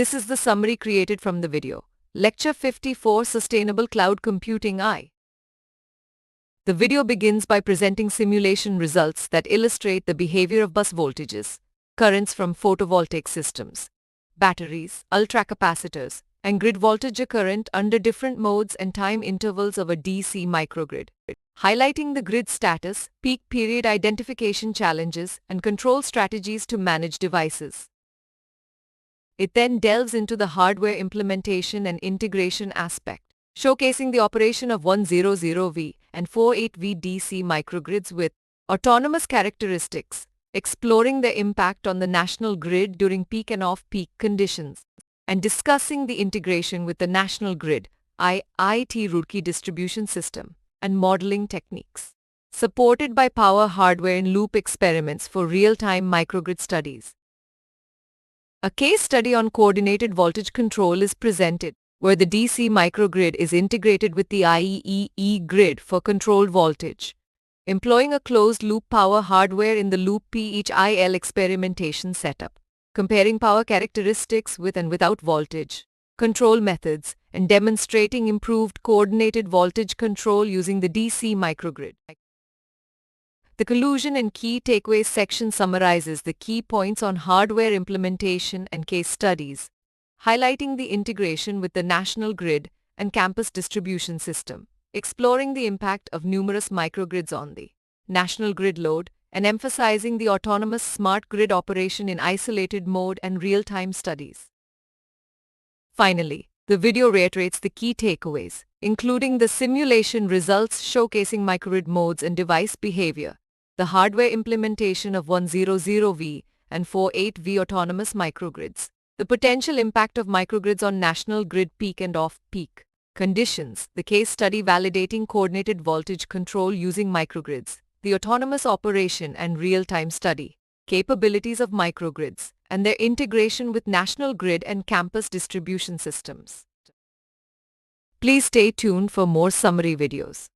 This is the summary created from the video. Lecture 54 Sustainable Cloud Computing I. The video begins by presenting simulation results that illustrate the behavior of bus voltages, currents from photovoltaic systems, batteries, ultracapacitors, and grid voltage current under different modes and time intervals of a DC microgrid, highlighting the grid status, peak period identification challenges, and control strategies to manage devices. It then delves into the hardware implementation and integration aspect, showcasing the operation of 100V and 48V DC microgrids with autonomous characteristics, exploring the impact on the national grid during peak and off-peak conditions, and discussing the integration with the national grid, IIT Roorkee distribution system, and modeling techniques, supported by power hardware in loop experiments for real-time microgrid studies. A case study on coordinated voltage control is presented, where the DC microgrid is integrated with the IEEE grid for controlled voltage, employing a closed-loop power hardware in the loop PHIL experimentation setup, comparing power characteristics with and without voltage control methods, and demonstrating improved coordinated voltage control using the DC microgrid. The conclusion and key takeaways section summarizes the key points on hardware implementation and case studies, highlighting the integration with the national grid and campus distribution system, exploring the impact of numerous microgrids on the national grid load, and emphasizing the autonomous smart grid operation in isolated mode and real-time studies. Finally, the video reiterates the key takeaways, including the simulation results showcasing microgrid modes and device behavior, the hardware implementation of 100V and 48V autonomous microgrids, the potential impact of microgrids on national grid peak and off-peak conditions, the case study validating coordinated voltage control using microgrids, the autonomous operation and real-time study capabilities of microgrids, and their integration with national grid and campus distribution systems. Please stay tuned for more summary videos.